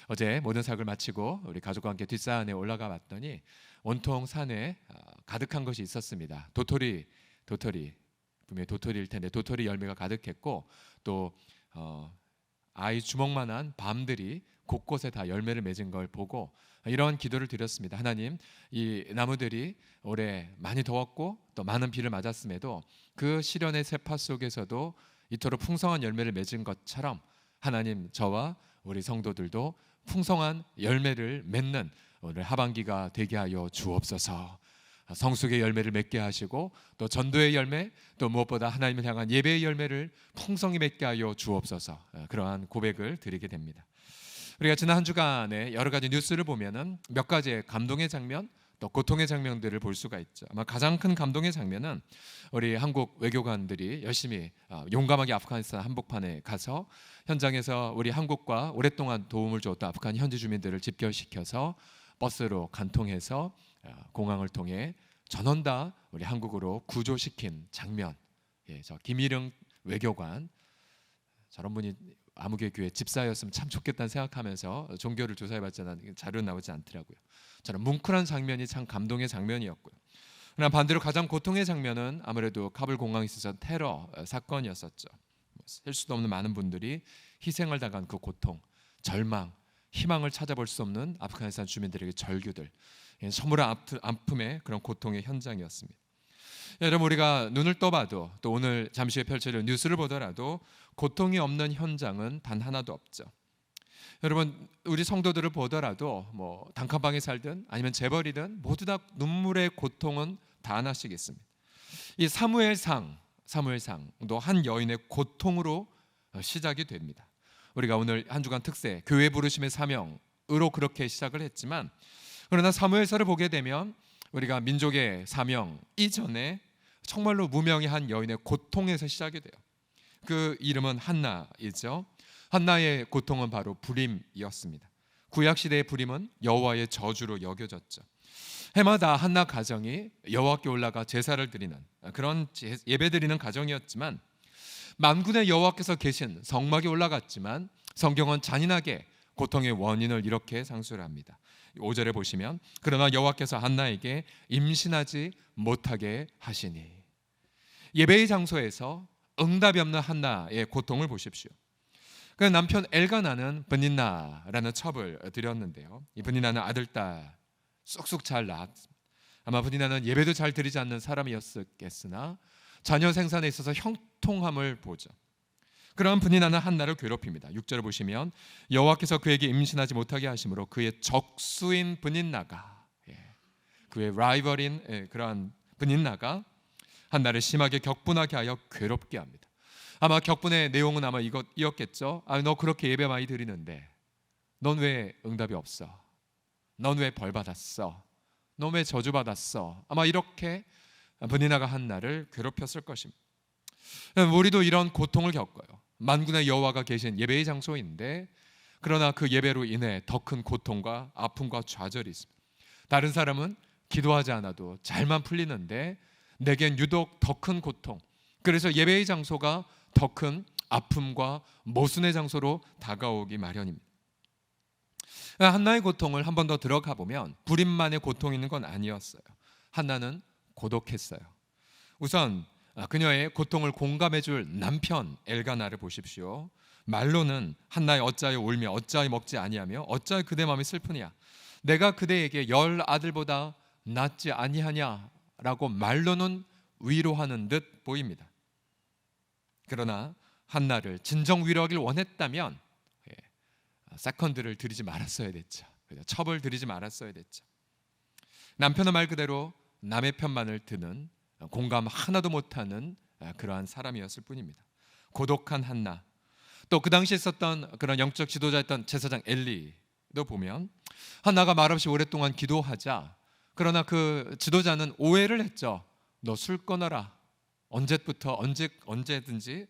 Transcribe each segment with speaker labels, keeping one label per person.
Speaker 1: 어제 모든 사역을 마치고 우리 가족과 함께 뒷산에 올라가 봤더니 온통 산에 가득한 것이 있었습니다. 도토리 분명히 도토리일 텐데 도토리 열매가 가득했고 또 아이 주먹만한 밤들이 곳곳에 다 열매를 맺은 걸 보고 이런 기도를 드렸습니다. 하나님, 이 나무들이 올해 많이 더웠고 또 많은 비를 맞았음에도 그 시련의 세파 속에서도 이토록 풍성한 열매를 맺은 것처럼 하나님, 저와 우리 성도들도 풍성한 열매를 맺는 오늘 하반기가 되게 하여 주옵소서. 성숙의 열매를 맺게 하시고 또 전도의 열매, 또 무엇보다 하나님을 향한 예배의 열매를 풍성히 맺게 하여 주옵소서. 그러한 고백을 드리게 됩니다. 우리가 지난 한 주간에 여러 가지 뉴스를 보면은 몇 가지의 감동의 장면, 또 고통의 장면들을 볼 수가 있죠. 아마 가장 큰 감동의 장면은 우리 한국 외교관들이 열심히 용감하게 아프가니스탄 한복판에 가서 현장에서 우리 한국과 오랫동안 도움을 줬던 아프간 현지 주민들을 집결시켜서 버스로 간통해서 공항을 통해 전원 다 우리 한국으로 구조시킨 장면. 저 김일흥 외교관, 저런 분이 아무개 교회 집사였으면 참 좋겠다는 생각하면서 종교를 조사해봤지만 자료 나오지 않더라고요. 저는 뭉클한 장면이 참 감동의 장면이었고요. 그러나 반대로 가장 고통의 장면은 아무래도 카불 공항에 있어서 테러 사건이었었죠. 셀 수도 없는 많은 분들이 희생을 당한 그 고통, 절망, 희망을 찾아볼 수 없는 아프가니스탄 주민들에게 절규들, 서물한 아픔의 그런 고통의 현장이었습니다. 여러분, 우리가 눈을 떠봐도 또 오늘 잠시 후에 펼쳐질 뉴스를 보더라도 고통이 없는 현장은 단 하나도 없죠. 여러분, 우리 성도들을 보더라도 뭐 단칸방에 살든 아니면 재벌이든 모두 다 눈물의 고통은 다 하나씩 있습니다. 이 사무엘상도 한 여인의 고통으로 시작이 됩니다. 우리가 오늘 한 주간 특세 교회 부르심의 사명으로 그렇게 시작을 했지만, 그러나 사무엘서를 보게 되면 우리가 민족의 사명 이전에 정말로 무명의 한 여인의 고통에서 시작이 돼요. 그 이름은 한나이죠. 한나의 고통은 바로 불임이었습니다. 구약시대의 불임은 여호와의 저주로 여겨졌죠. 해마다 한나 가정이 여호와께 올라가 제사를 드리는 그런 예배 드리는 가정이었지만, 만군의 여호와께서 계신 성막에 올라갔지만 성경은 잔인하게 고통의 원인을 이렇게 상수를 합니다. 5절에 보시면, 그러나 여호와께서 한나에게 임신하지 못하게 하시니. 예배의 장소에서 응답이 없는 한나의 고통을 보십시오. 그 남편 엘가나는 브닌나라는 첩을 드렸는데요. 이 브닌나는 아들딸 쑥쑥 잘 낳았습니다. 아마 브닌나는 예배도 잘 드리지 않는 사람이었겠으나 자녀 생산에 있어서 형통함을 보죠. 그런 브닌나는 한나를 괴롭힙니다. 6절을 보시면, 여호와께서 그에게 임신하지 못하게 하심으로 그의 적수인 브닌나가, 그의 라이벌인 그러한 브닌나가 한나를 심하게 격분하게 하여 괴롭게 합니다. 아마 격분의 내용은 아마 이었겠죠. 너 그렇게 예배 많이 드리는데 넌 왜 응답이 없어? 넌 왜 벌 받았어? 넌 왜 저주 받았어? 아마 이렇게 브니나가 한나를 괴롭혔을 것입니다. 우리도 이런 고통을 겪어요. 만군의 여호와가 계신 예배의 장소인데, 그러나 그 예배로 인해 더 큰 고통과 아픔과 좌절이 있습니다. 다른 사람은 기도하지 않아도 잘만 풀리는데 내겐 유독 더 큰 고통, 그래서 예배의 장소가 더 큰 아픔과 모순의 장소로 다가오기 마련입니다. 한나의 고통을 한 번 더 들어가 보면 불임만의 고통이 있는 건 아니었어요. 한나는 고독했어요. 우선 그녀의 고통을 공감해 줄 남편 엘가나를 보십시오. 말로는 한나의 어찌하여 울며 어찌하여 먹지 아니하며 어찌하여 그대 마음이 슬프냐, 내가 그대에게 10 아들보다 낫지 아니하냐라고 말로는 위로하는 듯 보입니다. 그러나 한나를 진정 위로하길 원했다면 세컨드를 드리지 말았어야 됐죠. 첩을 드리지 말았어야 됐죠. 남편의 말 그대로 남의 편만을 드는, 공감 하나도 못하는 그러한 사람이었을 뿐입니다. 고독한 한나. 또 그 당시에 있었던 그런 영적 지도자였던 제사장 엘리도 보면, 한나가 말없이 오랫동안 기도하자, 그러나 그 지도자는 오해를 했죠. 너 술 끊어라. 언제부터 언제든지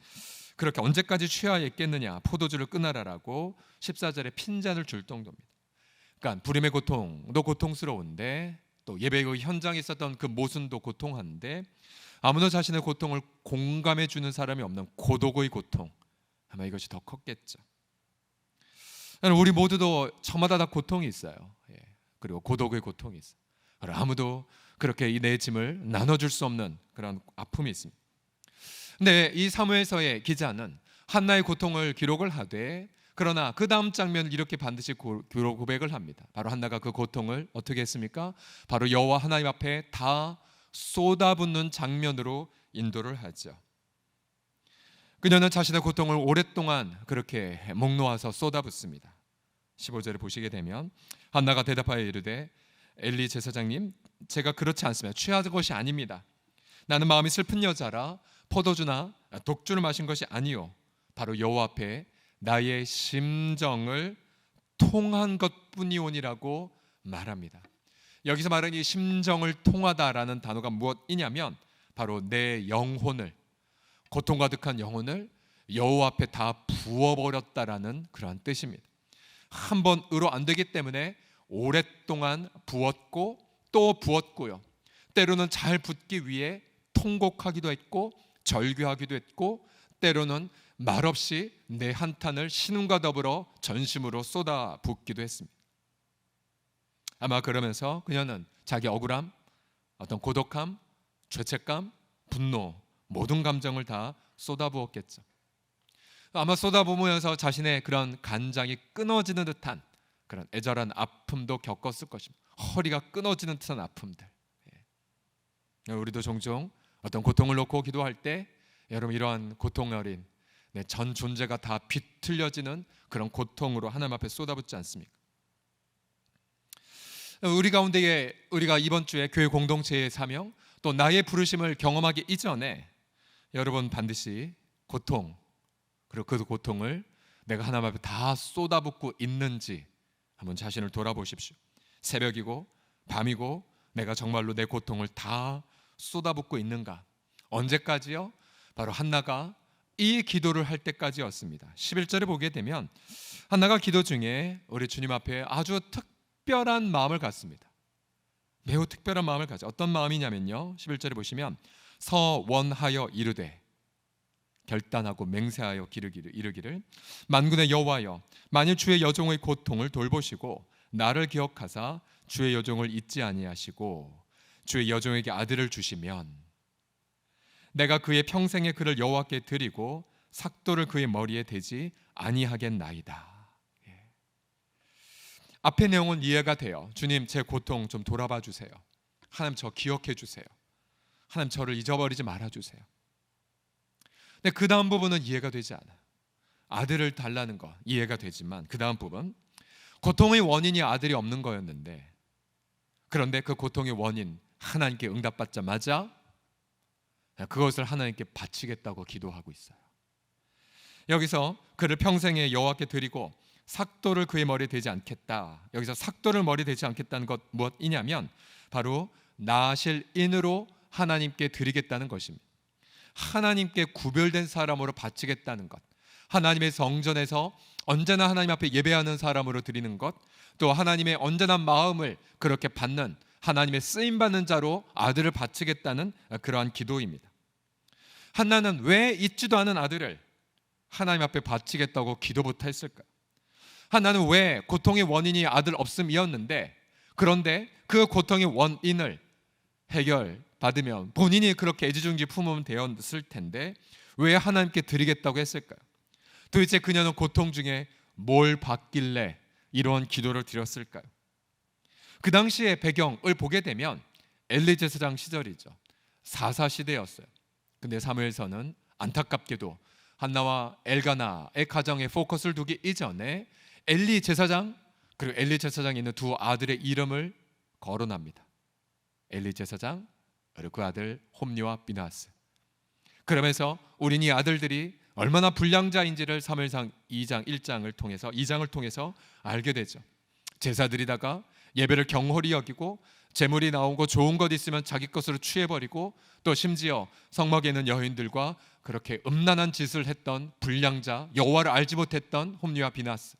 Speaker 1: 그렇게 언제까지 취하여 있겠느냐, 포도주를 끊어라라고 14절에 핀잔을 줄 정도입니다. 그러니까 불임의 고통도 고통스러운데 또 예배의 현장에 있었던 그 모순도 고통한데, 아무도 자신의 고통을 공감해 주는 사람이 없는 고독의 고통, 아마 이것이 더 컸겠죠. 우리 모두도 저마다 다 고통이 있어요. 그리고 고독의 고통이 있어요. 아무도 그렇게 이 내 짐을 나눠줄 수 없는 그런 아픔이 있습니다. 근데 이 사무엘서의 기자는 한나의 고통을 기록을 하되, 그러나 그 다음 장면을 이렇게 반드시 고백을 합니다. 바로 한나가 그 고통을 어떻게 했습니까? 바로 여호와 하나님 앞에 다 쏟아붓는 장면으로 인도를 하죠. 그녀는 자신의 고통을 오랫동안 그렇게 목 놓아서 쏟아붓습니다. 15절에 보시게 되면 한나가 대답하여 이르되, 엘리 제사장님, 제가 그렇지 않습니다. 취한 것이 아닙니다. 나는 마음이 슬픈 여자라 포도주나 독주를 마신 것이 아니요, 바로 여호와 앞에 나의 심정을 통한 것뿐이오니라고 말합니다. 여기서 말하는 이 심정을 통하다라는 단어가 무엇이냐면 바로 내 영혼을, 고통 가득한 영혼을 여호와 앞에 다 부어버렸다라는 그러한 뜻입니다. 한 번 의로 안 되기 때문에 오랫동안 부었고 또 부었고요, 때로는 잘 붓기 위해 통곡하기도 했고 절규하기도 했고, 때로는 말없이 내 한탄을 신음과 더불어 전심으로 쏟아붓기도 했습니다. 아마 그러면서 그녀는 자기 억울함, 어떤 고독함, 죄책감, 분노, 모든 감정을 다 쏟아부었겠죠. 아마 쏟아부으면서 자신의 그런 간장이 끊어지는 듯한 그런 애절한 아픔도 겪었을 것입니다. 허리가 끊어지는 듯한 아픔들. 우리도 종종 어떤 고통을 놓고 기도할 때, 여러분, 이러한 고통 어린 내 전 존재가 다 비틀려지는 그런 고통으로 하나님 앞에 쏟아붓지 않습니까? 우리 가운데에, 우리가 이번 주에 교회 공동체의 사명, 또 나의 부르심을 경험하기 이전에 여러분 반드시 고통, 그리고 그 고통을 내가 하나님 앞에 다 쏟아붓고 있는지 한번 자신을 돌아보십시오. 새벽이고 밤이고 내가 정말로 내 고통을 다 쏟아붓고 있는가? 언제까지요? 바로 한나가 이 기도를 할 때까지였습니다. 11절에 보게 되면 한나가 기도 중에 우리 주님 앞에 아주 특별한 마음을 갖습니다. 매우 특별한 마음을 가져. 어떤 마음이냐면요, 11절에 보시면 서원하여 이르되, 결단하고 맹세하여 이르기를, 만군의 여호와여, 만일 주의 여종의 고통을 돌보시고 나를 기억하사 주의 여종을 잊지 아니하시고 주의 여종에게 아들을 주시면 내가 그의 평생의 그를 여호와께 드리고 삭도를 그의 머리에 대지 아니하겠나이다. 앞의 내용은 이해가 돼요. 주님, 제 고통 좀 돌아봐 주세요. 하나님, 저 기억해 주세요. 하나님, 저를 잊어버리지 말아 주세요. 근데 그 다음 부분은 이해가 되지 않아요. 아들을 달라는 거 이해가 되지만 그 다음 부분, 고통의 원인이 아들이 없는 거였는데, 그런데 그 고통의 원인 하나님께 응답받자마자 그것을 하나님께 바치겠다고 기도하고 있어요. 여기서 그를 평생에 여호와께 드리고 삭도를 그의 머리에 대지 않겠다. 여기서 삭도를 머리에 대지 않겠다는 것 무엇이냐면 바로 나실 인으로 하나님께 드리겠다는 것입니다. 하나님께 구별된 사람으로 바치겠다는 것, 하나님의 성전에서 언제나 하나님 앞에 예배하는 사람으로 드리는 것, 또 하나님의 언제나 마음을 그렇게 받는 하나님의 쓰임받는 자로 아들을 바치겠다는 그러한 기도입니다. 한나는 왜 잊지도 않은 아들을 하나님 앞에 바치겠다고 기도부터 했을까요? 한나는 왜 고통의 원인이 아들 없음이었는데, 그런데 그 고통의 원인을 해결받으면 본인이 그렇게 애지중지 품으면 되었을 텐데 왜 하나님께 드리겠다고 했을까요? 도대체 그녀는 고통 중에 뭘 받길래 이러한 기도를 드렸을까요? 그 당시의 배경을 보게 되면 엘리 제사장 시절이죠. 사사 시대였어요. 근데 사무엘서는 안타깝게도 한나와 엘가나의 가정에 포커스를 두기 이전에 엘리 제사장, 그리고 엘리 제사장에 있는 두 아들의 이름을 거론합니다. 엘리 제사장, 그리고 그 아들 홈리와 비나스. 그러면서 우린 이 아들들이 얼마나 불량자인지를 사무엘상 2장을 통해서 알게 되죠. 제사드리다가 예배를 경홀히 여기고 재물이 나온 거 좋은 것 있으면 자기 것으로 취해버리고, 또 심지어 성막에 있는 여인들과 그렇게 음란한 짓을 했던 불량자, 여호와를 알지 못했던 홈리와 비나스.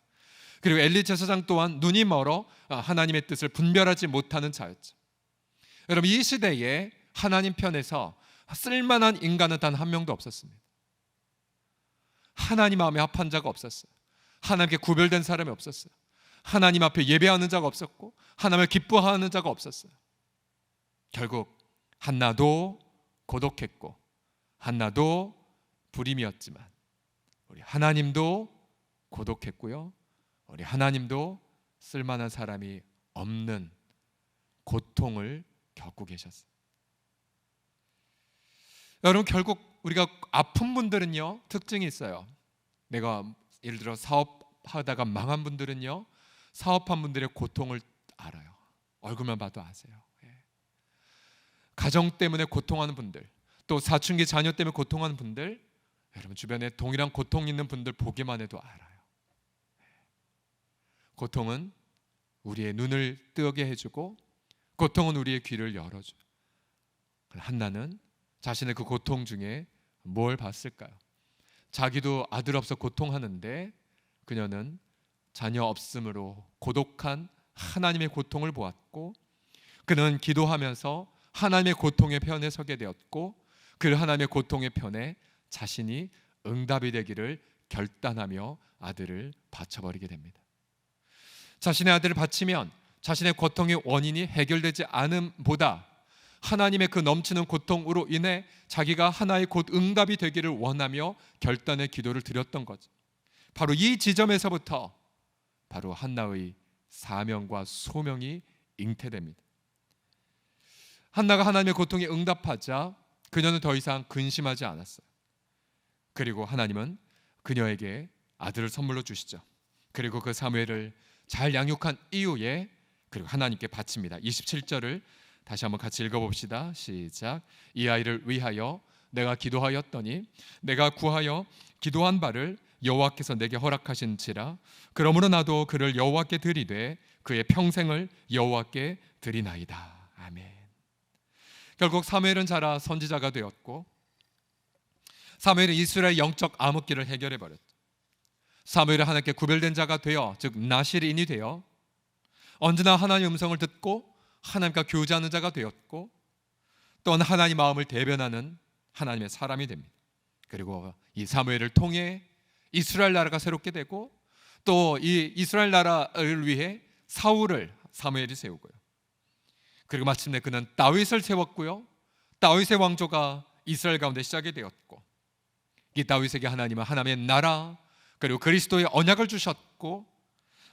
Speaker 1: 그리고 엘리 제사장 또한 눈이 멀어 하나님의 뜻을 분별하지 못하는 자였죠. 여러분, 이 시대에 하나님 편에서 쓸만한 인간은 단 한 명도 없었습니다. 하나님 마음에 합한 자가 없었어요. 하나님께 구별된 사람이 없었어요. 하나님 앞에 예배하는 자가 없었고 하나님을 기뻐하는 자가 없었어요. 결국 한나도 고독했고 한나도 불임이었지만 우리 하나님도 고독했고요, 우리 하나님도 쓸만한 사람이 없는 고통을 겪고 계셨어요. 여러분, 결국 우리가 아픈 분들은요 특징이 있어요. 내가 예를 들어 사업하다가 망한 분들은요 사업한 분들의 고통을 알아요. 얼굴만 봐도 아세요. 가정 때문에 고통하는 분들, 또 사춘기 자녀 때문에 고통하는 분들, 여러분 주변에 동일한 고통 있는 분들 보기만 해도 알아요. 고통은 우리의 눈을 뜨게 해주고 고통은 우리의 귀를 열어줘요. 한나는 자신의 그 고통 중에 뭘 봤을까요? 자기도 아들 없어 고통하는데 그녀는 자녀 없음으로 고독한 하나님의 고통을 보았고, 그는 기도하면서 하나님의 고통의 편에 서게 되었고, 그 하나님의 고통의 편에 자신이 응답이 되기를 결단하며 아들을 바쳐버리게 됩니다. 자신의 아들을 바치면 자신의 고통의 원인이 해결되지 않음보다 하나님의 그 넘치는 고통으로 인해 자기가 하나의 곧 응답이 되기를 원하며 결단의 기도를 드렸던 거죠. 바로 이 지점에서부터 바로 한나의 사명과 소명이 잉태됩니다. 한나가 하나님의 고통에 응답하자 그녀는 더 이상 근심하지 않았어요. 그리고 하나님은 그녀에게 아들을 선물로 주시죠. 그리고 그 사무엘을 잘 양육한 이후에 그리고 하나님께 바칩니다. 27절을 다시 한번 같이 읽어봅시다. 시작. 이 아이를 위하여 내가 기도하였더니 내가 구하여 기도한 바를 여호와께서 내게 허락하신지라. 그러므로 나도 그를 여호와께 드리되 그의 평생을 여호와께 드리나이다. 아멘. 결국 사무엘은 자라 선지자가 되었고, 사무엘은 이스라엘 영적 암흑기를 해결해 버렸죠. 사무엘은 하나님께 구별된 자가 되어, 즉 나실인이 되어 언제나 하나님의 음성을 듣고 하나님과 교제하는 자가 되었고, 또한 하나님 마음을 대변하는 하나님의 사람이 됩니다. 그리고 이 사무엘을 통해 이스라엘 나라가 새롭게 되고, 또 이 이스라엘 나라를 위해 사울을 사무엘이 세우고요, 그리고 마침내 그는 다윗을 세웠고요, 다윗의 왕조가 이스라엘 가운데 시작이 되었고, 이 다윗에게 하나님은 하나님의 나라 그리고 그리스도의 언약을 주셨고,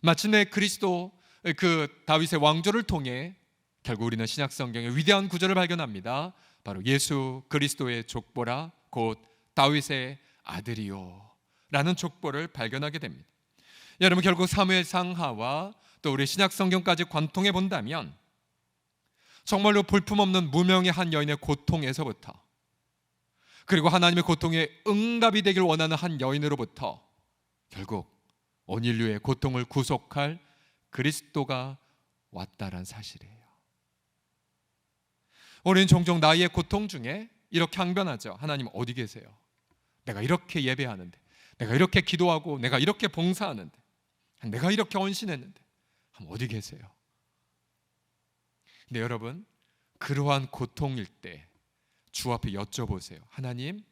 Speaker 1: 마침내 그리스도 그 다윗의 왕조를 통해 결국 우리는 신약 성경의 위대한 구절을 발견합니다. 바로 예수 그리스도의 족보라 곧 다윗의 아들이요 라는 족보를 발견하게 됩니다. 여러분, 결국 사무엘 상하와 또 우리 신약 성경까지 관통해 본다면 정말로 볼품없는 무명의 한 여인의 고통에서부터, 그리고 하나님의 고통에 응답이 되길 원하는 한 여인으로부터 결국 온 인류의 고통을 구속할 그리스도가 왔다란 사실이에요. 우리는 종종 나의 고통 중에 이렇게 항변하죠. 하나님 어디 계세요? 내가 이렇게 예배하는데, 내가 이렇게 기도하고, 내가 이렇게 봉사하는데, 내가 이렇게 헌신했는데 어디 계세요? 근데 여러분, 그러한 고통일 때 주 앞에 여쭤보세요. 하나님,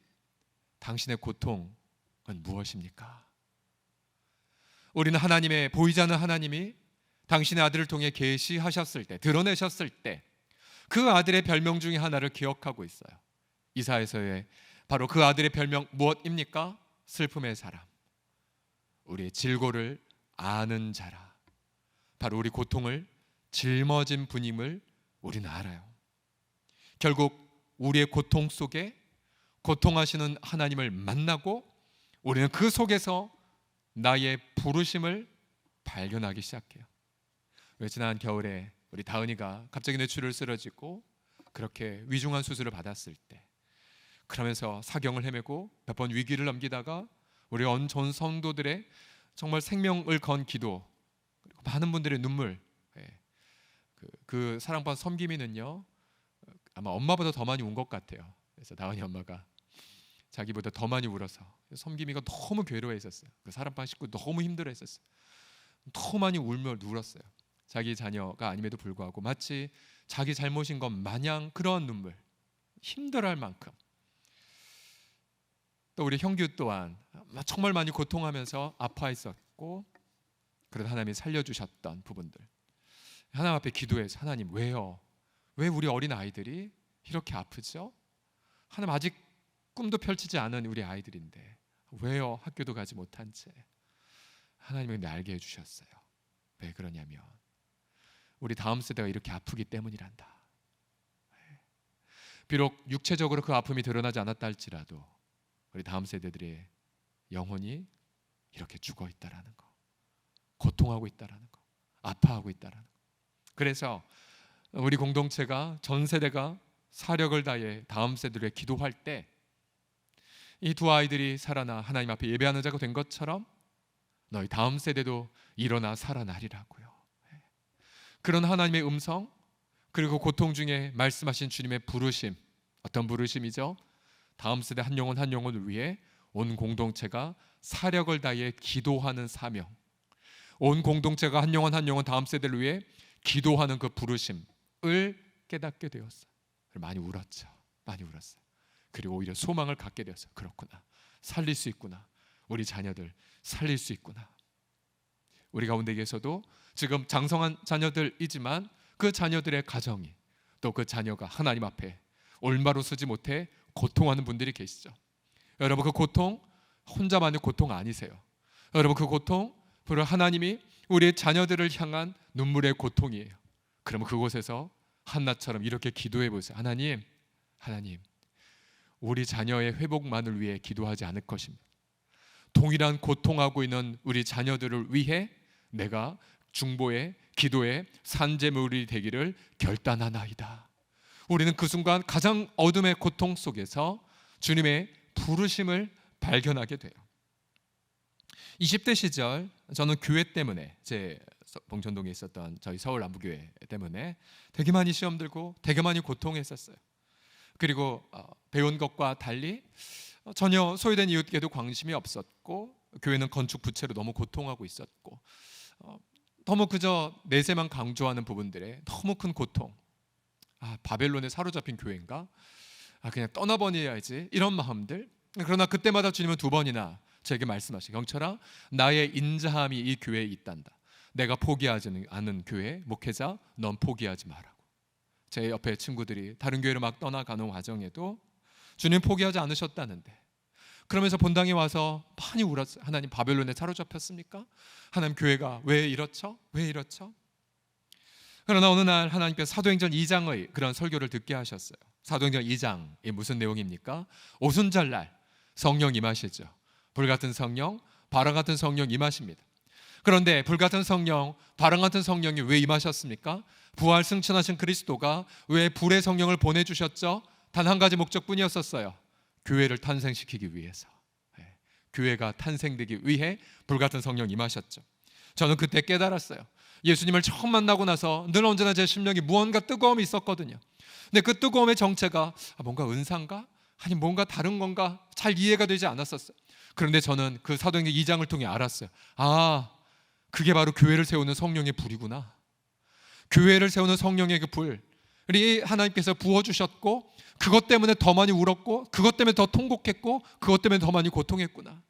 Speaker 1: 당신의 고통은 무엇입니까? 우리는 하나님의 보이지 않는 하나님이 당신의 아들을 통해 계시하셨을 때, 드러내셨을 때 그 아들의 별명 중에 하나를 기억하고 있어요. 이사야서에 바로 그 아들의 별명 무엇입니까? 슬픔의 사람, 우리의 질고를 아는 자라. 바로 우리 고통을 짊어진 분임을 우리는 알아요. 결국 우리의 고통 속에 고통하시는 하나님을 만나고 우리는 그 속에서 나의 부르심을 발견하기 시작해요. 왜 지난 겨울에 우리 다은이가 갑자기 뇌출을 쓰러지고 그렇게 위중한 수술을 받았을 때, 그러면서 사경을 헤매고 몇 번 위기를 넘기다가 우리 전 성도들의 정말 생명을 건 기도, 그리고 많은 분들의 눈물, 그 사랑받은 섬김이는요 아마 엄마보다 더 많이 운 것 같아요. 그래서 다은이 엄마가 자기보다 더 많이 울어서 섬김이가 너무 괴로워했었어요. 그 사랑받은 식구 너무 힘들어했었어요. 너무 많이 울며 울었어요. 자기 자녀가 아님에도 불구하고 마치 자기 잘못인 것 마냥 그런 눈물, 힘들어할 만큼. 또 우리 형규 또한 정말 많이 고통하면서 아파했었고, 힘들었고, 그래도 하나님이 살려주셨던 부분들, 하나님 앞에 기도해서 하나님 왜요? 왜 우리 어린 아이들이 이렇게 아프죠? 하나님 아직 꿈도 펼치지 않은 우리 아이들인데 왜요? 학교도 가지 못한 채. 하나님이 근데 알게 해주셨어요. 왜 그러냐면 우리 다음 세대가 이렇게 아프기 때문이란다. 비록 육체적으로 그 아픔이 드러나지 않았다 할지라도 우리 다음 세대들의 영혼이 이렇게 죽어 있다라는 거, 고통하고 있다라는 거, 아파하고 있다라는 거. 그래서 우리 공동체가, 전 세대가 사력을 다해 다음 세대를 기도할 때 이 두 아이들이 살아나 하나님 앞에 예배하는 자가 된 것처럼 너희 다음 세대도 일어나 살아나리라고요. 그런 하나님의 음성, 그리고 고통 중에 말씀하신 주님의 부르심, 어떤 부르심이죠? 다음 세대 한 영혼 한 영혼을 위해 온 공동체가 사력을 다해 기도하는 사명, 온 공동체가 한 영혼 한 영혼 다음 세대를 위해 기도하는 그 부르심을 깨닫게 되었어요. 많이 울었죠. 많이 울었어요. 그리고 오히려 소망을 갖게 되었어요. 그렇구나, 살릴 수 있구나, 우리 자녀들 살릴 수 있구나. 우리 가운데 계셔도 지금 장성한 자녀들이지만 그 자녀들의 가정이, 또 그 자녀가 하나님 앞에 올바로 서지 못해 고통하는 분들이 계시죠. 여러분, 그 고통 혼자만의 고통 아니세요. 여러분, 그 고통 바로 하나님이 우리의 자녀들을 향한 눈물의 고통이에요. 그러면 그곳에서 한나처럼 이렇게 기도해 보세요. 하나님, 우리 자녀의 회복만을 위해 기도하지 않을 것입니다. 동일한 고통하고 있는 우리 자녀들을 위해 내가 중보의 기도의 산재물이 되기를 결단하나이다. 우리는 그 순간 가장 어둠의 고통 속에서 주님의 부르심을 발견하게 돼요. 20대 시절 저는 교회 때문에, 제 봉천동에 있었던 저희 서울 남부교회 때문에 되게 많이 시험 들고 되게 많이 고통했었어요. 그리고 배운 것과 달리 전혀 소외된 이웃에게도 관심이 없었고, 교회는 건축 부채로 너무 고통하고 있었고, 너무 그저 내세만 강조하는 부분들에 너무 큰 고통, 바벨론에 사로잡힌 교회인가, 그냥 떠나버려야지, 이런 마음들. 그러나 그때마다 주님은 두 번이나 제게 말씀하시고, 경철아, 나의 인자함이 이 교회에 있단다. 내가 포기하지 않은 교회 목회자, 넌 포기하지 마라고. 제 옆에 친구들이 다른 교회로 막 떠나가는 과정에도 주님 포기하지 않으셨다는데, 그러면서 본당에 와서 많이 울었어요. 하나님, 바벨론에 사로잡혔습니까? 하나님, 교회가 왜 이렇죠? 왜 이렇죠? 그러나 어느 날 하나님께서 사도행전 2장의 그런 설교를 듣게 하셨어요. 사도행전 2장이 무슨 내용입니까? 오순절날 성령 임하시죠. 불같은 성령, 바람 같은 성령 임하십니다. 그런데 불같은 성령, 바람 같은 성령이 왜 임하셨습니까? 부활 승천하신 그리스도가 왜 불의 성령을 보내주셨죠? 단 한 가지 목적뿐이었었어요. 교회를 탄생시키기 위해서. 교회가 탄생되기 위해 불같은 성령 임하셨죠. 저는 그때 깨달았어요. 예수님을 처음 만나고 나서 늘 언제나 제 심령이 무언가 뜨거움이 있었거든요. 근데 그 뜨거움의 정체가 뭔가 은사인가? 아니 뭔가 다른 건가? 잘 이해가 되지 않았었어요. 그런데 저는 그 사도행전 2장을 통해 알았어요. 그게 바로 교회를 세우는 성령의 불이구나. 교회를 세우는 성령의 그 불이 하나님께서 부어주셨고, 그것 때문에 더 많이 울었고, 그것 때문에 더 통곡했고, 그것 때문에 더 많이 고통했구나.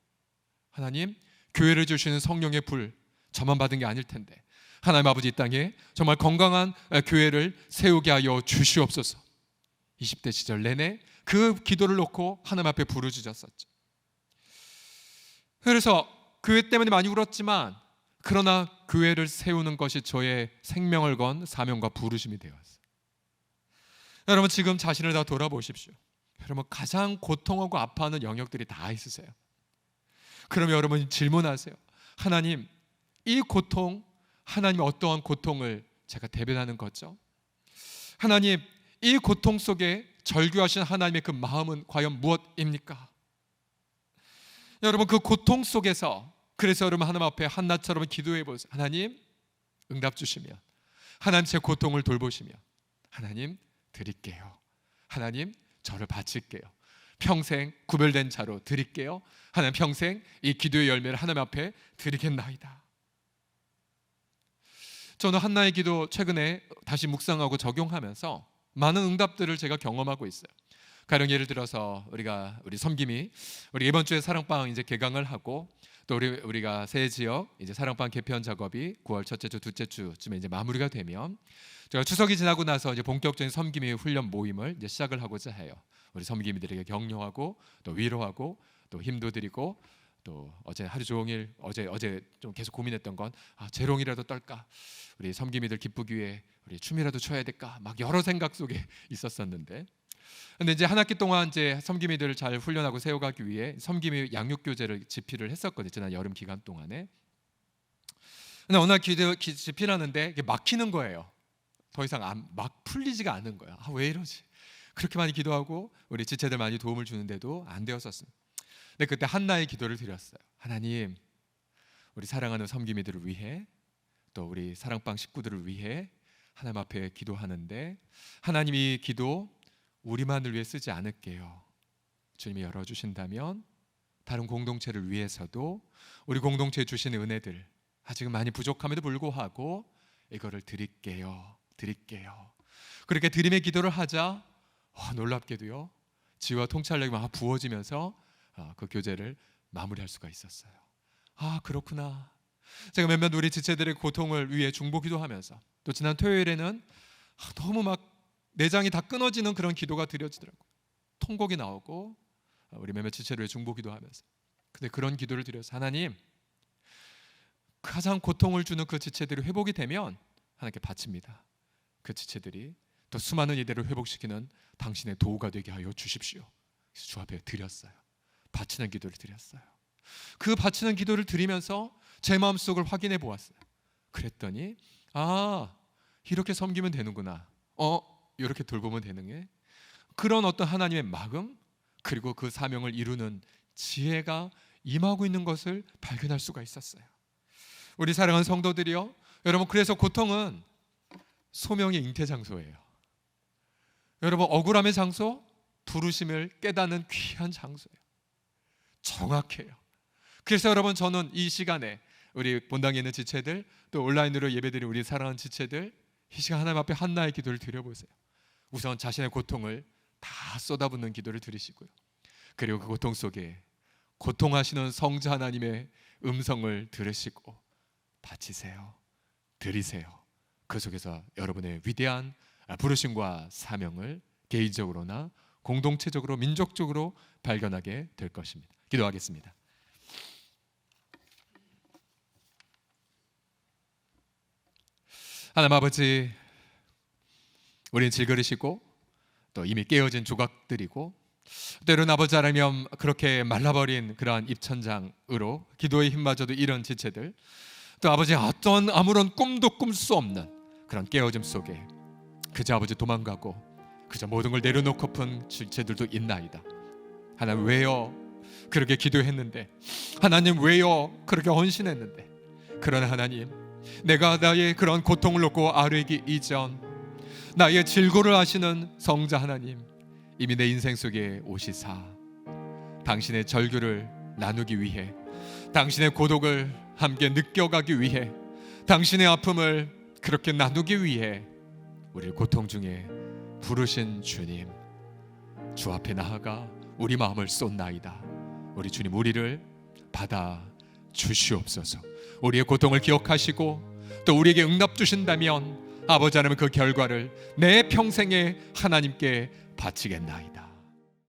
Speaker 1: 하나님, 교회를 주시는 성령의 불 저만 받은 게 아닐 텐데 하나님 아버지, 이 땅에 정말 건강한 교회를 세우게 하여 주시옵소서. 20대 시절 내내 그 기도를 놓고 하나님 앞에 부르짖었었죠. 그래서 교회 때문에 많이 울었지만, 그러나 교회를 세우는 것이 저의 생명을 건 사명과 부르심이 되었어요. 여러분, 지금 자신을 다 돌아보십시오. 여러분, 가장 고통하고 아파하는 영역들이 다 있으세요. 그러면 여러분 질문하세요. 하나님, 이 고통, 하나님의 어떠한 고통을 제가 대변하는 거죠? 하나님, 이 고통 속에 절규하신 하나님의 그 마음은 과연 무엇입니까? 여러분, 그 고통 속에서, 그래서 여러분 하나님 앞에 한나처럼 기도해 보세요. 하나님, 응답 주시면, 하나님 제 고통을 돌보시면, 하나님 드릴게요. 하나님, 저를 바칠게요. 평생 구별된 자로 드릴게요. 하나님, 평생 이 기도의 열매를 하나님 앞에 드리겠나이다. 저는 한나의 기도 최근에 다시 묵상하고 적용하면서 많은 응답들을 제가 경험하고 있어요. 가령 예를 들어서 우리 섬김이 우리 이번 주에 사랑방 이제 개강을 하고, 또 우리가 새 지역 이제 사랑방 개편 작업이 9월 첫째 주, 둘째 주쯤에 이제 마무리가 되면 제가 추석이 지나고 나서 이제 본격적인 섬김이 훈련 모임을 이제 시작을 하고자 해요. 우리 섬김이들에게 격려하고 또 위로하고 또 힘도 드리고 또 어제 하루 종일 어제 좀 계속 고민했던 건 재롱이라도 떨까, 우리 섬김이들 기쁘기 위해 우리 춤이라도 춰야 될까, 막 여러 생각 속에 있었었는데, 근데 이제 한 학기 동안 이제 섬김이들을 잘 훈련하고 세워가기 위해 섬김이 양육교재를 집필을 했었거든요. 지난 여름 기간 동안에. 근데 어느 날 집필하는데 이게 막히는 거예요. 더 이상 막 풀리지가 않은 거야. 왜 이러지? 그렇게 많이 기도하고 우리 지체들 많이 도움을 주는데도 안 되었었습니다. 근데 그때 한나의 기도를 드렸어요. 하나님, 우리 사랑하는 섬김이들을 위해 또 우리 사랑방 식구들을 위해 하나님 앞에 기도하는데, 하나님 이 기도 우리만을 위해 쓰지 않을게요. 주님이 열어주신다면 다른 공동체를 위해서도 우리 공동체에 주시는 은혜들 아직은 많이 부족함에도 불구하고 이거를 드릴게요. 그렇게 드림의 기도를 하자 놀랍게도요, 지혜와 통찰력이 막 부어지면서 그 교제를 마무리할 수가 있었어요. 그렇구나. 제가 몇몇 우리 지체들의 고통을 위해 중보기도 하면서 또 지난 토요일에는 너무 막 내장이 다 끊어지는 그런 기도가 드려지더라고요. 통곡이 나오고 우리 몇몇 지체를 위해 중보기도 하면서, 근데 그런 기도를 드려서 하나님, 가장 고통을 주는 그 지체들이 회복이 되면 하나님께 바칩니다. 그 지체들이 또 수많은 이들을 회복시키는 당신의 도구가 되게 하여 주십시오. 그래서 주 앞에 드렸어요. 바치는 기도를 드렸어요. 그 바치는 기도를 드리면서 제 마음속을 확인해 보았어요. 그랬더니 이렇게 섬기면 되는구나, 이렇게 돌보면 되는 게, 그런 어떤 하나님의 마음, 그리고 그 사명을 이루는 지혜가 임하고 있는 것을 발견할 수가 있었어요. 우리 사랑하는 성도들이요, 여러분, 그래서 고통은 소명의 잉태 장소예요. 여러분, 억울함의 장소, 부르심을 깨닫는 귀한 장소예요. 정확해요. 그래서 여러분, 저는 이 시간에 우리 본당에 있는 지체들, 또 온라인으로 예배드리는 우리 사랑하는 지체들, 이 시간 하나님 앞에 한나의 기도를 드려보세요. 우선 자신의 고통을 다 쏟아붓는 기도를 드리시고요, 그리고 그 고통 속에 고통하시는 성자 하나님의 음성을 들으시고 바치세요. 드리세요. 그 속에서 여러분의 위대한 부르심과 사명을 개인적으로나 공동체적으로, 민족적으로 발견하게 될 것입니다. 기도하겠습니다. 하나님 아버지, 우리는 질그릇이고 또 이미 깨어진 조각들이고, 때로는 아버지 하나님 그렇게 말라버린 그러한 입천장으로 기도의 힘마저도 잃은 지체들, 또 아버지 어떤 아무런 꿈도 꿀 수 없는 그런 깨어짐 속에 그저 아버지 도망가고 그저 모든 걸 내려놓고픈 지체들도 있나이다. 하나님, 왜요 그렇게 기도했는데, 하나님 왜요 그렇게 헌신했는데, 그러나 하나님, 내가 나의 그런 고통을 놓고 아뢰기 이전 나의 질고를 아시는 성자 하나님, 이미 내 인생 속에 오시사 당신의 절규를 나누기 위해, 당신의 고독을 함께 느껴가기 위해, 당신의 아픔을 그렇게 나누기 위해 우리를 고통 중에 부르신 주님, 주 앞에 나아가 우리 마음을 쏟나이다. 우리 주님, 우리를 받아 주시옵소서. 우리의 고통을 기억하시고 또 우리에게 응답 주신다면 아버지 하나님, 그 결과를 내 평생에 하나님께 바치겠나이다.